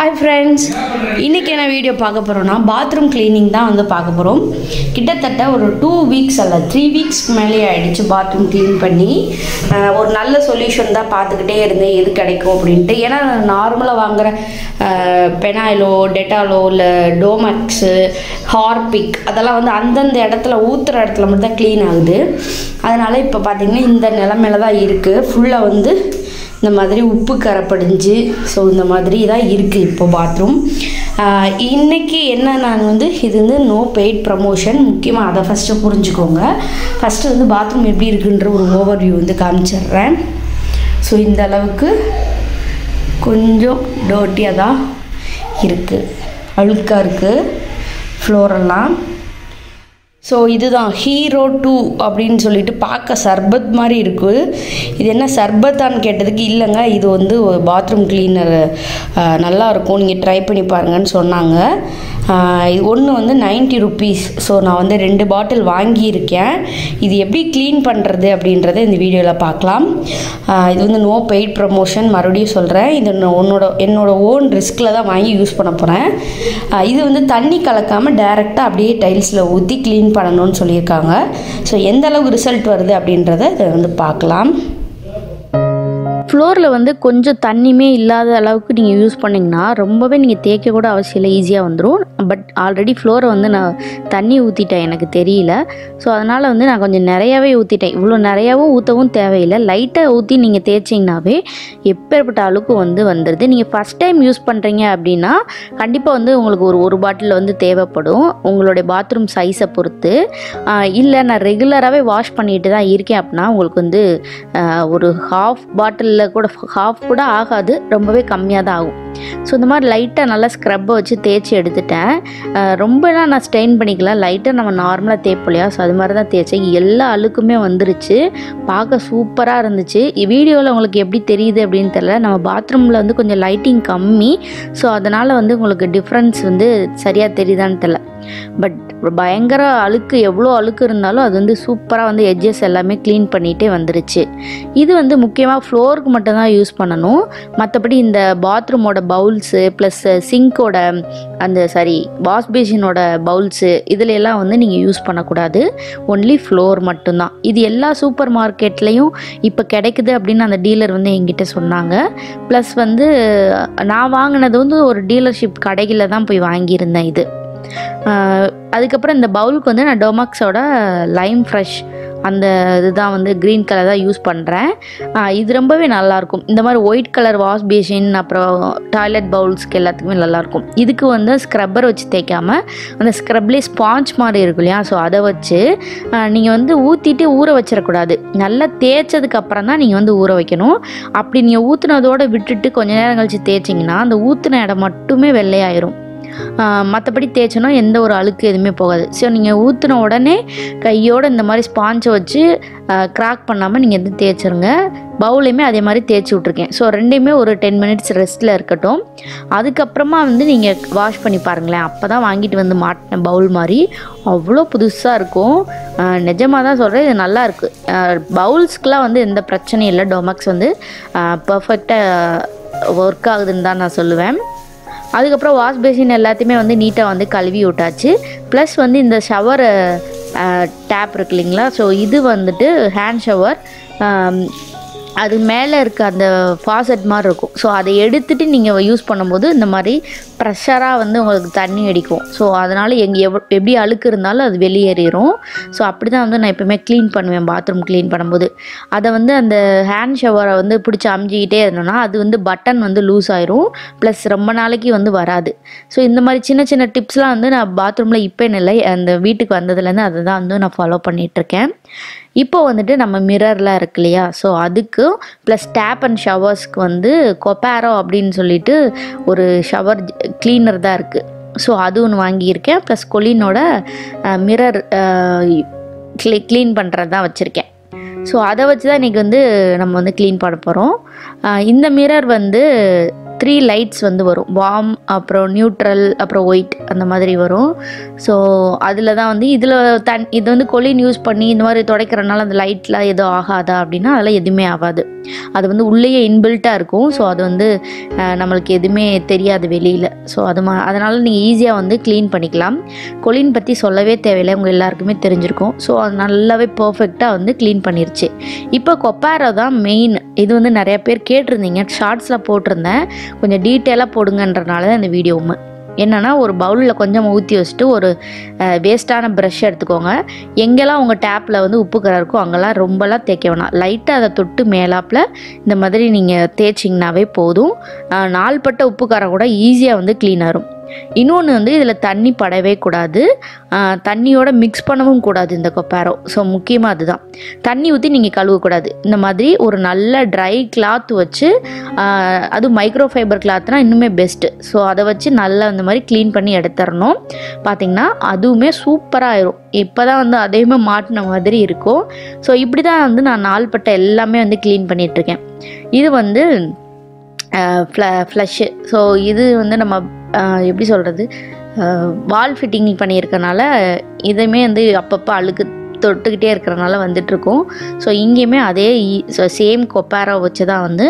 Hi friends, இன்றைக்கி என்ன video பார்க்க போகிறோன்னா பாத்ரூம் க்ளீனிங் தான் வந்து பார்க்க போகிறோம். கிட்டத்தட்ட ஒரு 2 வீக்ஸ் அல்ல 3 வீக்ஸ்க்கு மேலே ஆகிடுச்சு பாத்ரூம் க்ளீன் பண்ணி. ஒரு நல்ல சொல்யூஷன் தான் பார்த்துக்கிட்டே இருந்தேன் எது கிடைக்கும் அப்படின்ட்டு. ஏன்னா நார்மலாக வாங்குகிற பெனாயிலோ டெட்டாலோ இல்லை டோமேக்ஸு ஹார்பிக் அதெல்லாம் வந்து அந்தந்த இடத்துல ஊற்றுற இடத்துல மட்டும் தான் க்ளீன் ஆகுது. அதனால் இப்போ பார்த்திங்கன்னா இந்த நிலமையில தான் இருக்குது. ஃபுல்லாக வந்து இந்த மாதிரி உப்பு கரை படிஞ்சு ஸோ இந்த மாதிரி தான் இருக்குது இப்போ பாத்ரூம். இன்றைக்கி என்ன நான் வந்து இது வந்து நோ பெய்ட் ப்ரமோஷன், முக்கியமாக அதை ஃபஸ்ட்டு புரிஞ்சுக்கோங்க. ஃபஸ்ட்டு வந்து பாத்ரூம் எப்படி இருக்குன்ற ஒரு ஓவர்வியூ வந்து காமிச்சிட்றேன். ஸோ இந்த அளவுக்கு கொஞ்சம் டர்ட்டியாக தான் இருக்குது, அழுக்காக இருக்குது ஃப்ளோரெல்லாம். ஸோ இதுதான் ஹீரோ 2 அப்படின்னு சொல்லிட்டு பார்க்க சர்பத் மாதிரி இருக்குது. இது என்ன சர்பத்தான்னு கேட்டதுக்கு இல்லைங்க, இது வந்து பாத்ரூம் கிளீனர் நல்லாயிருக்கும், நீங்கள் ட்ரை பண்ணி பாருங்கன்னு சொன்னாங்க. இது ஒன்று வந்து 90 ருபீஸ். ஸோ நான் வந்து 2 பாட்டில் வாங்கியிருக்கேன். இது எப்படி க்ளீன் பண்ணுறது அப்படின்றத இந்த வீடியோவில் பார்க்கலாம். இது வந்து நோ பெய்ட் ப்ரமோஷன், மறுபடியும் சொல்கிறேன். இது என்னோட ஓன் ரிஸ்கில் தான் வாங்கி யூஸ் பண்ண போகிறேன். இது வந்து தண்ணி கலக்காமல் டைரெக்டாக அப்படியே டைல்ஸில் ஊற்றி க்ளீன் பண்ணணும்னு சொல்லியிருக்காங்க. ஸோ எந்த அளவுக்கு ரிசல்ட் வருது அப்படின்றத இதை வந்து பார்க்கலாம். ஃப்ளோரில் வந்து கொஞ்சம் தண்ணியுமே இல்லாத அளவுக்கு நீங்கள் யூஸ் பண்ணிங்கன்னா ரொம்பவே நீங்கள் தேய்க்க கூட அவசியம் இல்லை, ஈஸியாக வந்துடும். பட் ஆல்ரெடி ஃப்ளோரை வந்து நான் தண்ணி ஊற்றிட்டேன், எனக்கு தெரியல. ஸோ அதனால் வந்து நான் கொஞ்சம் நிறையாவே ஊற்றிட்டேன். இவ்வளோ நிறையாவும் ஊற்றவும் தேவையில்லை, லைட்டாக ஊற்றி நீங்கள் தேய்ச்சிங்கனாவே எப்பேற்பட்ட அழுக்கு வந்து வந்துடுது. நீங்கள் ஃபஸ்ட் டைம் யூஸ் பண்ணுறீங்க அப்படின்னா கண்டிப்பாக வந்து உங்களுக்கு ஒரு பாட்டில் வந்து தேவைப்படும், உங்களுடைய பாத்ரூம் சைஸை பொறுத்து. இல்லை நான் ரெகுலராகவே வாஷ் பண்ணிட்டு தான் இருக்கேன் அப்படின்னா உங்களுக்கு வந்து ஒரு ஹாஃப் பாட்டிலில் கூட ஹாஃப் கூட ஆகாது, ரொம்பவே கம்மியாக தான் ஆகும். ஸோ இந்த மாதிரி லைட்டாக நல்லா ஸ்க்ரப்பை வச்சு தேய்ச்சி எடுத்துட்டேன். ரொம்பலாம் நான் ஸ்ட்ரெயின் பண்ணிக்கல, லைட்டாக நம்ம நார்மலாக தேய்ப்போம் இல்லையா, ஸோ அது மாதிரி தான் தேய்ச்சேன். எல்லா அழுக்குமே வந்துருச்சு, பார்க்க சூப்பராக இருந்துச்சு. வீடியோவில் உங்களுக்கு எப்படி தெரியுது அப்படின்னு தெரியல, நம்ம பாத்ரூமில் வந்து கொஞ்சம் லைட்டிங் கம்மி, ஸோ அதனால் வந்து உங்களுக்கு டிஃப்ரென்ஸ் வந்து சரியாக தெரியுதான்னு தெரியல. பட் பயங்கர அழுக்கு, எவ்வளோ அழுக்கு இருந்தாலும் அது வந்து சூப்பராக வந்து எட்ஜஸ் எல்லாமே க்ளீன் பண்ணிகிட்டே வந்துருச்சு. இது வந்து முக்கியமாக ஃப்ளோருக்கு மட்டும்தான் யூஸ் பண்ணணும். மற்றபடி இந்த பாத்ரூமோட பவுல்ஸு ப்ளஸ் சிங்கோட வாஷ் பேசினோட பவுல்ஸு இதில் எல்லாம் வந்து நீங்கள் யூஸ் பண்ணக்கூடாது. ஒன்லி ஃப்ளோர் மட்டும்தான். இது எல்லா சூப்பர் மார்க்கெட்லேயும் இப்போ கிடைக்குது அப்படின்னு அந்த டீலர் வந்து என்கிட்ட சொன்னாங்க. ப்ளஸ் வந்து நான் வாங்கினது வந்து ஒரு டீலர்ஷிப் கடைகளில் தான் போய் வாங்கியிருந்தேன் இது. அதுக்கப்புறம் இந்த பவுலுக்கு வந்து நான் டோமாக்ஸோட லைம் ஃப்ரெஷ் அந்த இதுதான் வந்து க்ரீன் கலர் தான் யூஸ் பண்ணுறேன். இது ரொம்பவே நல்லாயிருக்கும். இந்த மாதிரி ஒயிட் கலர் வாஷ் பேஷின் அப்புறம் டாய்லெட் பவுல்ஸ்க்கு எல்லாத்துக்குமே நல்லாயிருக்கும். இதுக்கு வந்து ஸ்க்ரப்பர் வச்சு தேய்க்காமல் அந்த ஸ்க்ரப்லேயே ஸ்பாஞ்ச் மாதிரி இருக்கும் இல்லையா, ஸோ அதை வச்சு நீங்கள் வந்து ஊற்றிட்டு ஊற வச்சிடக்கூடாது. நல்லா தேய்ச்சதுக்கு அப்புறம் தான் நீங்கள் வந்து ஊற வைக்கணும். அப்படி நீங்கள் ஊற்றுனதோடு விட்டுட்டு கொஞ்சம் நேரம் கழித்து தேய்ச்சிங்கன்னா அந்த ஊற்றின இடம் மட்டுமே வெள்ளையாயிரும். மற்றபடி தேய்ச்சோன்னா எந்த ஒரு அழுக்கு எதுவுமே போகாது. ஸோ நீங்கள் ஊற்றின உடனே கையோடு இந்த மாதிரி ஸ்பாஞ்சை வச்சு கிராக் பண்ணாமல் நீங்கள் எதுவும் தேய்ச்சிருங்க. பவுலையுமே அதே மாதிரி தேய்ச்சி விட்ருக்கேன். ஸோ ரெண்டையுமே ஒரு 10 மினிட்ஸ் ரெஸ்ட்டில் இருக்கட்டும். அதுக்கப்புறமா வந்து நீங்கள் வாஷ் பண்ணி பாருங்களேன். அப்போ தான் வாங்கிட்டு வந்து மாட்டினேன் பவுல் மாதிரி, அவ்வளோ புதுசாக இருக்கும். நிஜமாக தான் சொல்கிறேன், இது நல்லா இருக்குது. பவுல்ஸ்க்கெலாம் வந்து எந்த பிரச்சனையும் இல்லை. டோமாக்ஸ் வந்து பர்ஃபெக்டாக ஒர்க் ஆகுதுன்னு தான் நான் சொல்லுவேன். அதுக்கப்புறம் வாஷ் பேசின் எல்லாத்தையுமே வந்து நீட்டாக வந்து கழுவி விட்டாச்சு. ப்ளஸ் வந்து இந்த ஷவர் டேப் இருக்கு இல்லைங்களா, ஸோ இது வந்துட்டு ஹேண்ட் ஷவர். அது மேலே இருக்க அந்த ஃபாசட் மாதிரி இருக்கும். ஸோ அதை எடுத்துகிட்டு நீங்கள் யூஸ் பண்ணும்போது இந்த மாதிரி ப்ரெஷராக வந்து உங்களுக்கு தண்ணி அடிக்கும். ஸோ அதனால் எப்படி அழுக்கு இருந்தாலும் அது வெளியேறிடும். ஸோ அப்படி தான் வந்து நான் எப்போயுமே க்ளீன் பண்ணுவேன் பாத்ரூம் க்ளீன் பண்ணும்போது. அதை வந்து அந்த ஹேண்ட் ஷவரை வந்து பிடிச்சி அமுஞ்சிக்கிட்டே இருந்தோன்னா அது வந்து பட்டன் வந்து லூஸ் ஆயிரும், ப்ளஸ் ரொம்ப நாளைக்கு வந்து வராது. ஸோ இந்த மாதிரி சின்ன சின்ன டிப்ஸ்லாம் வந்து நான் பாத்ரூமில் இப்போ இல்லை, அந்த வீட்டுக்கு வந்ததுலேருந்து அதை தான் வந்து நான் ஃபாலோ பண்ணிகிட்ருக்கேன். இப்போ வந்துட்டு நம்ம மிரர்லாம் இருக்கு இல்லையா, ஸோ அதுக்கு ப்ளஸ் டேப் அண்ட் ஷவர்ஸ்க்கு வந்து கொப்பேரோ அப்படின்னு சொல்லிட்டு ஒரு ஷவர் க்ளீனர் தான் இருக்குது. ஸோ அது ஒன்று வாங்கியிருக்கேன். ப்ளஸ் கொலினோட மிரர் க்ளீன் பண்ணுறது தான் வச்சுருக்கேன். ஸோ அதை வச்சு தான் இன்றைக்கி வந்து நம்ம வந்து க்ளீன் பண்ண போகிறோம். இந்த மிரர் வந்து 3 லைட்ஸ் வந்து வரும். வார்ம், அப்புறம் நியூட்ரல், அப்புறம் ஒயிட் அந்த மாதிரி வரும். ஸோ அதில் தான் வந்து இதில் இது வந்து கொலின் யூஸ் பண்ணி இந்த மாதிரி துடைக்கிறனால அந்த லைட்லாம் எதுவும் ஆகாதா அப்படின்னா அதெல்லாம் எதுவுமே ஆகாது. அது வந்து உள்ளேயே இன்பில்ட்டாக இருக்கும். ஸோ அது வந்து நம்மளுக்கு எதுவுமே தெரியாது வெளியில். ஸோ அதனால் நீங்கள் ஈஸியாக வந்து க்ளீன் பண்ணிக்கலாம். கொலின் பற்றி சொல்லவே தேவையில்லை, உங்கள் எல்லாருக்குமே தெரிஞ்சிருக்கும். ஸோ அது நல்லாவே பர்ஃபெக்டாக வந்து க்ளீன் பண்ணிருச்சு. இப்போ கொப்பாரோ தான் மெயின். இது வந்து நிறைய பேர் கேட்டிருந்தீங்க, ஷார்ட்ஸில் போட்டிருந்தேன், கொஞ்சம் டீட்டெயிலாக போடுங்கன்றனால தான் இந்த வீடியோவுமே. என்னென்னா ஒரு பவுலில் கொஞ்சம் ஊற்றி வச்சுட்டு ஒரு வேஸ்ட்டான ப்ரஷ் எடுத்துக்கோங்க. எங்கெல்லாம் உங்கள் டேப்பில் வந்து உப்பு கரை இருக்கோ அங்கெல்லாம் ரொம்பலாம் தேய்க்க வேணாம். லைட்டாக அதை தொட்டு மேலாப்பில் இந்த மாதிரி நீங்கள் தேய்ச்சிங்கனாவே போதும். நாள்பட்ட உப்பு கரை கூட ஈஸியாக வந்து க்ளீன் ஆகும். இன்னொன்று வந்து இதில் தண்ணி படவே கூடாது, தண்ணியோட மிக்ஸ் பண்ணவும் கூடாது இந்த கொப்பாரோ. ஸோ முக்கியமாக அதுதான். தண்ணி ஊற்றி நீங்கள் கழுவக்கூடாது. இந்த மாதிரி ஒரு நல்ல ட்ரை கிளாத் வச்சு, அதுவும் மைக்ரோ ஃபைபர் கிளாத்னால் இன்னுமே பெஸ்ட்டு. ஸோ அதை வச்சு நல்லா இந்த மாதிரி க்ளீன் பண்ணி எடுத்துடணும். பார்த்திங்கன்னா அதுவுமே சூப்பராக ஆயிரும். இப்போ தான் வந்து அதையுமே மாட்டின மாதிரி இருக்கும். ஸோ இப்படி தான் வந்து நான் நாள்பட்ட எல்லாமே வந்து க்ளீன் பண்ணிகிட்ருக்கேன். இது வந்து ஃப்ளஷ்ஷு. ஸோ இது வந்து நம்ம எப்படி சொல்கிறது, வால் ஃபிட்டிங் பண்ணியிருக்கனால இதையுமே வந்து அப்பப்போ அழுக்கு தொட்டுக்கிட்டே இருக்கிறனால வந்துட்டுருக்கோம். ஸோ இங்கேயுமே அதே சேம் கொப்பாரோ வச்சு தான் வந்து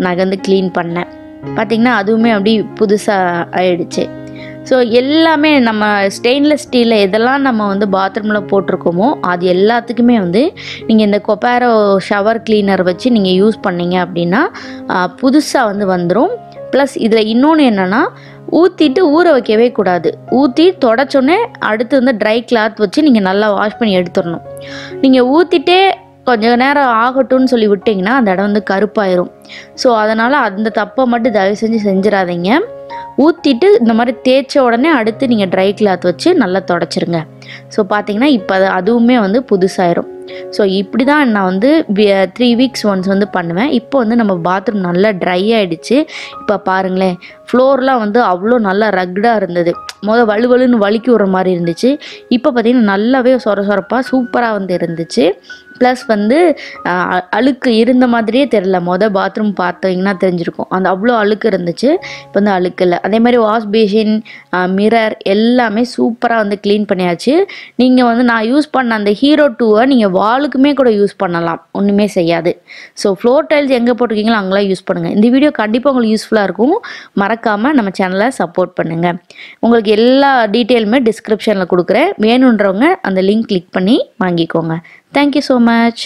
நான் வந்து க்ளீன் பண்ணேன். பார்த்திங்கன்னா அதுவுமே அப்படி புதுசாக ஆயிடுச்சு. ஸோ எல்லாமே நம்ம ஸ்டெயின்லெஸ் ஸ்டீலில் எதெல்லாம் நம்ம வந்து பாத்ரூமில் போட்டிருக்கோமோ அது எல்லாத்துக்குமே வந்து நீங்கள் இந்த கொப்பாரோ ஷவர் கிளீனர் வச்சு நீங்கள் யூஸ் பண்ணிங்க அப்படின்னா புதுசாக வந்து வந்துடும். ப்ளஸ் இதில் இன்னொன்று என்னென்னா, ஊற்றிட்டு ஊற வைக்கவே கூடாது. ஊற்றி தொடச்சோன்னே அடுத்து வந்து ட்ரை கிளாத் வச்சு நீங்கள் நல்லா வாஷ் பண்ணி எடுத்துடணும். நீங்கள் ஊற்றிட்டே கொஞ்சம் நேரம் ஆகட்டும்னு சொல்லி விட்டிங்கன்னா அந்த இடம் வந்து கருப்பாயிரும். ஸோ அதனால் அந்த தப்பை மட்டும் தயவு செஞ்சு செஞ்சிடாதீங்க. ஊற்றிட்டு இந்த மாதிரி தேய்ச்ச உடனே அடுத்து நீங்கள் ட்ரை கிளாத் வச்சு நல்லா தொடச்சிருங்க. ஸோ பார்த்தீங்கன்னா இப்போ அதுவுமே வந்து புதுசாயிரும். ஸோ இப்படி தான் நான் வந்து 3 வீக்ஸ் ஒன்ஸ் வந்து பண்ணுவேன். இப்போ வந்து நம்ம பாத்ரூம் நல்லா ட்ரை ஆகிடுச்சு. இப்போ பாருங்களேன், ஃப்ளோர்லாம் வந்து அவ்வளோ நல்லா ரக்டாக இருந்தது. வலுவலுன்னு வலிக்கி விடுற மாதிரி இருந்துச்சு. இப்போ பார்த்திங்கன்னா நல்லாவே சொரப்பாக சூப்பராக வந்து இருந்துச்சு. ப்ளஸ் வந்து அழுக்கு இருந்த மாதிரியே தெரில. பாத்ரூம் பார்த்தீங்கன்னா தெரிஞ்சிருக்கும், அந்த அவ்வளோ அழுக்கு இருந்துச்சு. இப்போ வந்து அழுக்கு இல்லை. அதே மாதிரி வாஷ் பேஷின், மிரர் எல்லாமே சூப்பராக வந்து க்ளீன் பண்ணியாச்சு. நீங்கள் வந்து நான் யூஸ் பண்ண அந்த ஹீரோ 2-ஐ நீங்கள் வாலுக்குமே கூட யூஸ் பண்ணலாம், ஒன்றுமே செய்யாது. ஸோ ஃப்ளோர் டைல்ஸ் எங்கே போட்டிருக்கீங்களோ அங்கெல்லாம் யூஸ் பண்ணுங்கள். இந்த வீடியோ கண்டிப்பாக உங்களுக்கு யூஸ்ஃபுல்லாக இருக்கும். மறக்காமல் நம்ம சேனலை சப்போர்ட் பண்ணுங்கள். உங்களுக்கு எல்லா டீட்டெயிலுமே டிஸ்கிரிப்ஷனில் கொடுக்குறேன். வேணுன்றவங்க அந்த லிங்க் கிளிக் பண்ணி வாங்கிக்கோங்க. Thank you so much.